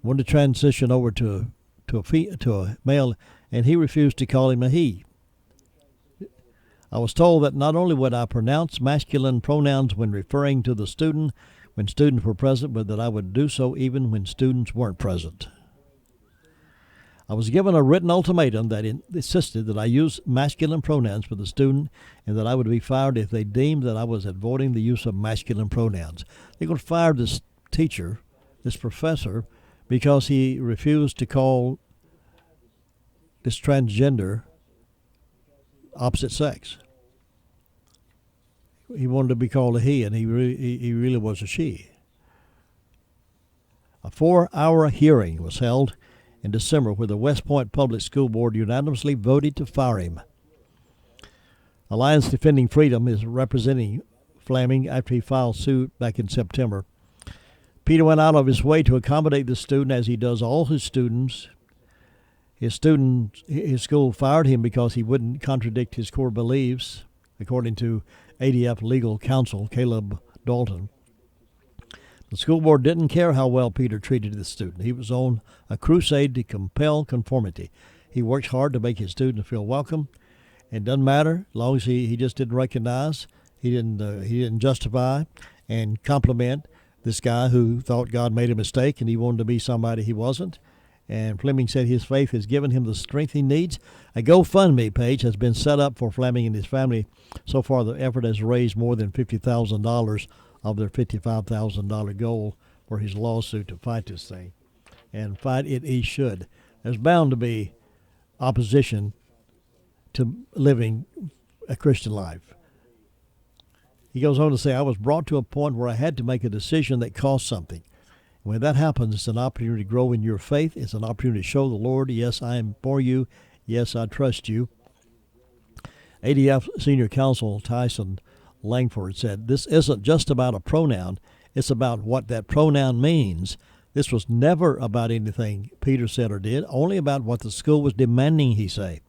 wanted to transition over to a male, and he refused to call him a he. I was told that not only would I pronounce masculine pronouns when referring to the student when students were present, but that I would do so even when students weren't present. I was given a written ultimatum that insisted that I use masculine pronouns for the student and that I would be fired if they deemed that I was avoiding the use of masculine pronouns. They're going to fire this teacher this professor, because he refused to call this transgender opposite sex. He wanted to be called a he, and he really was a she. A 4-hour hearing was held in December where the West Point Public School Board unanimously voted to fire him. Alliance Defending Freedom is representing Flaming after he filed suit back in September. Peter went out of his way to accommodate the student, as he does all his students. His school fired him because he wouldn't contradict his core beliefs, according to ADF legal counsel Caleb Dalton. The school board didn't care how well Peter treated the student. He was on a crusade to compel conformity. He worked hard to make his students feel welcome. It doesn't matter, as long as he just didn't recognize, he didn't justify and compliment this guy who thought God made a mistake and he wanted to be somebody he wasn't. And Fleming said his faith has given him the strength he needs. A GoFundMe page has been set up for Fleming and his family. So far, the effort has raised more than $50,000 of their $55,000 goal for his lawsuit to fight this thing. And fight it he should. There's bound to be opposition to living a Christian life. He goes on to say, I was brought to a point where I had to make a decision that cost something. When that happens, it's an opportunity to grow in your faith. It's an opportunity to show the Lord, yes, I am for you. Yes, I trust you. ADF Senior Counsel Tyson Langford said, this isn't just about a pronoun. It's about what that pronoun means. This was never about anything Peter said or did, only about what the school was demanding he say.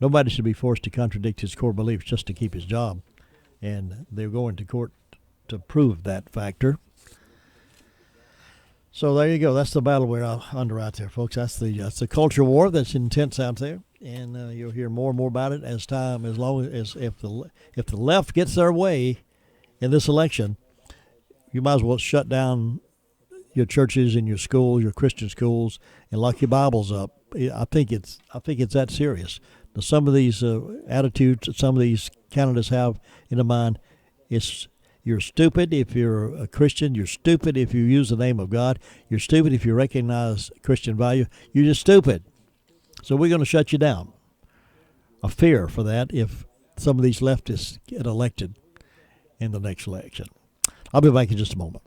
Nobody should be forced to contradict his core beliefs just to keep his job. And they're going to court to prove that factor. So there you go. That's the battle we're under out there, folks. That's the culture war that's intense out there, and you'll hear more and more about it as long as if the left gets their way in this election, you might as well shut down your churches and your schools, your Christian schools, and lock your Bibles up. I think it's that serious. Now, some of these attitudes that some of these candidates have in their mind, you're stupid if you're a Christian. You're stupid if you use the name of God. You're stupid if you recognize Christian value. You're just stupid. So we're going to shut you down. A fear for that if some of these leftists get elected in the next election. I'll be back in just a moment.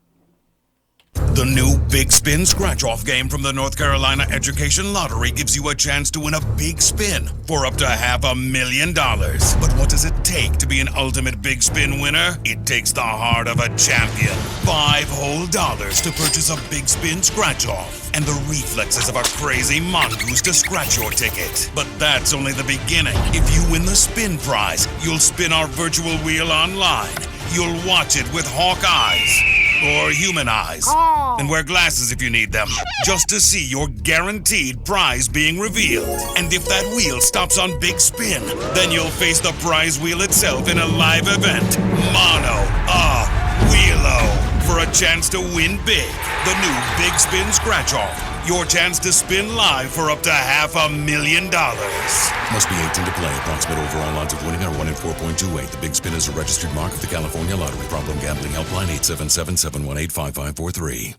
The new Big Spin Scratch-Off game from the North Carolina Education Lottery gives you a chance to win a big spin for up to $500,000. But what does it take to be an ultimate Big Spin winner? It takes the heart of a champion. $5 whole to purchase a Big Spin Scratch-Off and the reflexes of a crazy mongoose to scratch your ticket. But that's only the beginning. If you win the spin prize, you'll spin our virtual wheel online. You'll watch it with hawk eyes. Or human eyes. Oh. And wear glasses if you need them. Just to see your guaranteed prize being revealed. And if that wheel stops on Big Spin, then you'll face the prize wheel itself in a live event. Mono a wheelo. For a chance to win big. The new Big Spin Scratch-Off. Your chance to spin live for up to $500,000. Must be 18 to play. Approximate overall odds of winning are 1 in 4.28. The Big Spin is a registered mark of the California Lottery. Problem gambling helpline 877-718-5543.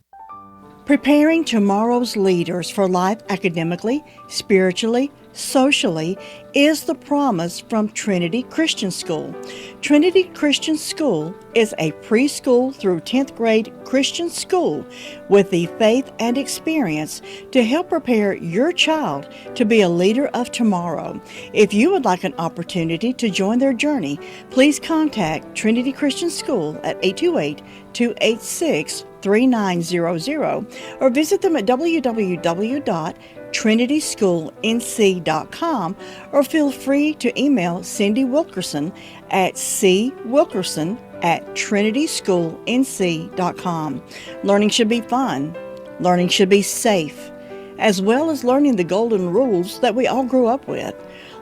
Preparing tomorrow's leaders for life academically, spiritually, socially is the promise from Trinity Christian School. Trinity Christian School is a preschool through 10th grade Christian school with the faith and experience to help prepare your child to be a leader of tomorrow. If you would like an opportunity to join their journey, please contact Trinity Christian School at 828-286-3900 or visit them at www.trinityschoolnc.com or feel free to email Cindy Wilkerson at cwilkerson@trinityschoolnc.com. Learning should be fun. Learning should be safe, as well as learning the golden rules that we all grew up with.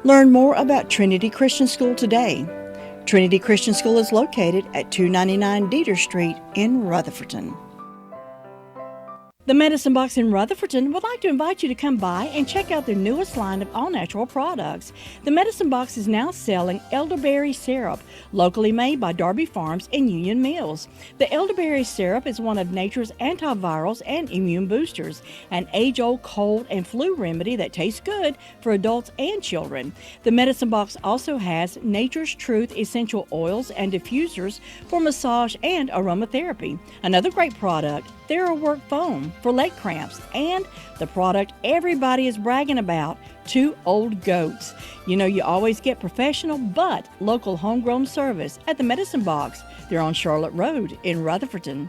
Learn more about Trinity Christian School today. Trinity Christian School is located at 299 Dieter Street in Rutherfordton. The Medicine Box in Rutherfordton would like to invite you to come by and check out their newest line of all-natural products. The Medicine Box is now selling elderberry syrup, locally made by Darby Farms and Union Mills. The elderberry syrup is one of nature's antivirals and immune boosters, an age-old cold and flu remedy that tastes good for adults and children. The Medicine Box also has Nature's Truth essential oils and diffusers for massage and aromatherapy. Another great product, TheraWork foam for leg cramps, and the product everybody is bragging about, 2 Old Goats. You know, you always get professional but local homegrown service at the Medicine Box. They're on Charlotte Road in Rutherfordton.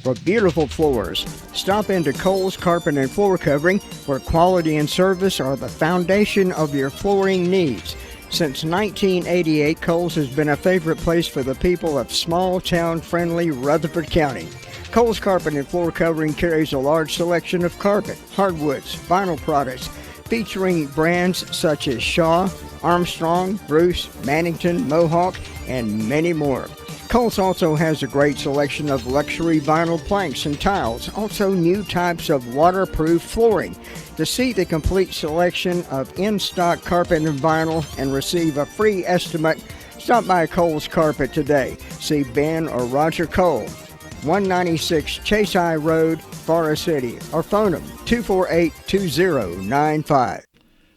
For beautiful floors, stop into Kohl's Carpet and Floor Covering, where quality and service are the foundation of your flooring needs. Since 1988, Kohl's has been a favorite place for the people of small-town-friendly Rutherford County. Kohl's Carpet and Floor Covering carries a large selection of carpet, hardwoods, vinyl products, featuring brands such as Shaw, Armstrong, Bruce, Mannington, Mohawk, and many more. Kohl's also has a great selection of luxury vinyl planks and tiles, also new types of waterproof flooring. To see the complete selection of in-stock carpet and vinyl and receive a free estimate, stop by Kohl's Carpet today. See Ben or Roger Cole, 196 Chase High Road, Forest City, or phone them 248-2095.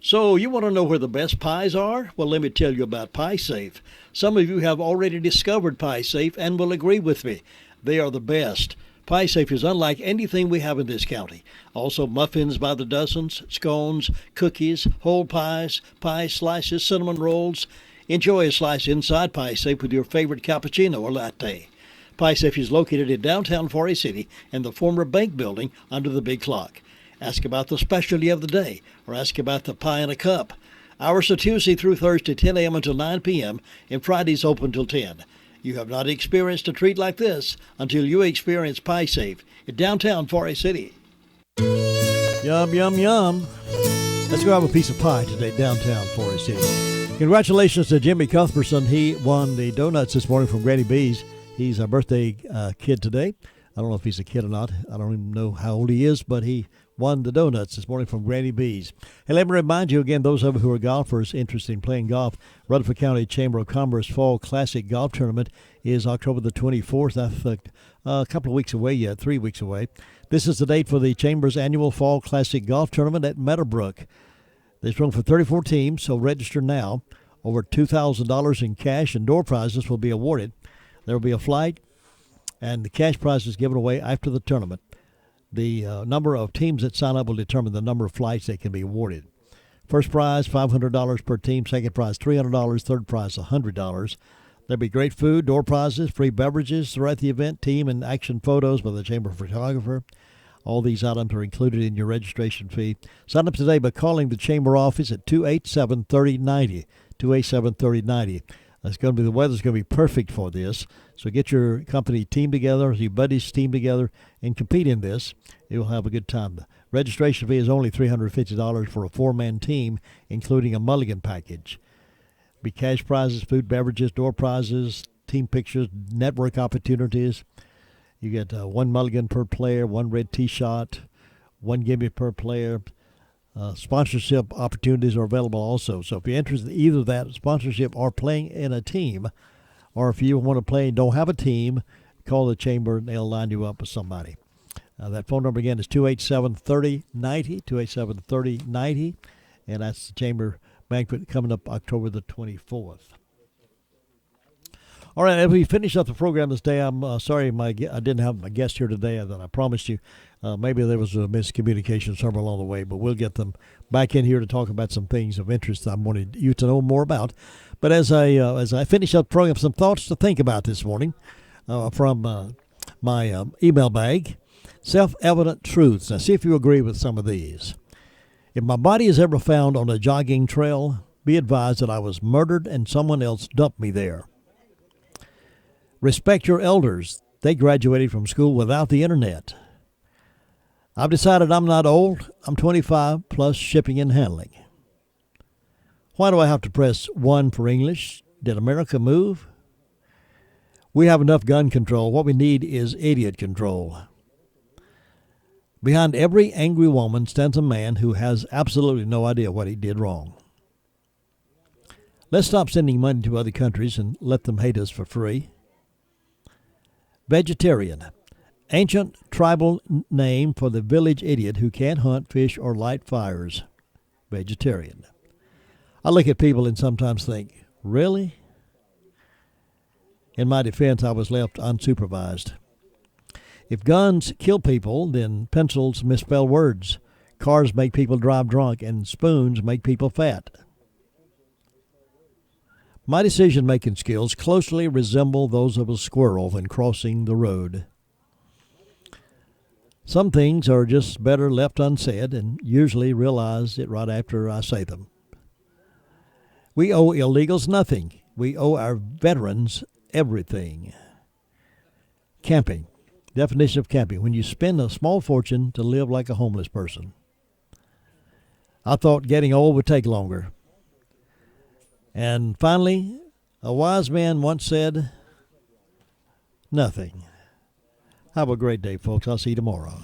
So you want to know where the best pies are? Well, let me tell you about Pie Safe. Some of you have already discovered Pie Safe and will agree with me. They are the best. Pie Safe is unlike anything we have in this county. Also muffins by the dozens, scones, cookies, whole pies, pie slices, cinnamon rolls. Enjoy a slice inside Pie Safe with your favorite cappuccino or latte. Pie Safe is located in downtown Forest City in the former bank building under the big clock. Ask about the specialty of the day or ask about the pie in a cup. Hours are Tuesday through Thursday, 10 a.m. until 9 p.m., and Fridays open till 10. You have not experienced a treat like this until you experience Pie Safe in downtown Forest City. Yum, yum, yum. Let's go have a piece of pie today, downtown Forest City. Congratulations to Jimmy Cuthbertson. He won the donuts this morning from Granny B's. He's a birthday kid today. I don't know if he's a kid or not. I don't even know how old he is, but he won the donuts this morning from Granny B's. Hey, let me remind you again, those of you who are golfers interested in playing golf, Rutherford County Chamber of Commerce Fall Classic Golf Tournament is October the 24th. That's a couple of weeks away yet, 3 weeks away. This is the date for the Chamber's annual Fall Classic Golf Tournament at Meadowbrook. There's room for 34 teams, so register now. Over $2,000 in cash and door prizes will be awarded. There will be a flight, and the cash prize is given away after the tournament. The number of teams that sign up will determine the number of flights that can be awarded. First prize, $500 per team. Second prize, $300. Third prize, $100. There'll be great food, door prizes, free beverages throughout the event, team and action photos by the Chamber photographer. All these items are included in your registration fee. Sign up today by calling the Chamber office at 287-3090. 287-3090. The weather's going to be perfect for this. So get your company team together, your buddies team together, and compete in this. You'll have a good time. The registration fee is only $350 for a 4-man team, including a mulligan package. Be cash prizes, food, beverages, door prizes, team pictures, network opportunities. You get 1 mulligan per player, 1 red tee shot, 1 gimme per player. Sponsorship opportunities are available also. So if you're interested in either that, sponsorship or playing in a team, or if you want to play and don't have a team, call the Chamber and they'll line you up with somebody. That phone number again is 287-3090, 287-3090, and that's the Chamber Banquet coming up October the 24th. All right, as we finish up the program this day, I'm sorry I didn't have my guest here today that I promised you. Maybe there was a miscommunication somewhere along the way, but we'll get them back in here to talk about some things of interest I wanted you to know more about. But as I finish up the program, some thoughts to think about this morning from my email bag. Self-evident truths. Now, see if you agree with some of these. If my body is ever found on a jogging trail, be advised that I was murdered and someone else dumped me there. Respect your elders. They graduated from school without the internet. I've decided I'm not old. I'm 25 plus shipping and handling. Why do I have to press 1 for English? Did America move? We have enough gun control. What we need is idiot control. Behind every angry woman stands a man who has absolutely no idea what he did wrong. Let's stop sending money to other countries and let them hate us for free. Vegetarian. Ancient tribal name for the village idiot who can't hunt, fish, or light fires. Vegetarian. I look at people and sometimes think, really? In my defense, I was left unsupervised. If guns kill people, then pencils misspell words, cars make people drive drunk, and spoons make people fat. My decision-making skills closely resemble those of a squirrel when crossing the road. Some things are just better left unsaid, and usually realize it right after I say them. We owe illegals nothing. We owe our veterans everything. Camping. Definition of camping: when you spend a small fortune to live like a homeless person. I thought getting old would take longer. And finally, a wise man once said, nothing. Have a great day, folks. I'll see you tomorrow.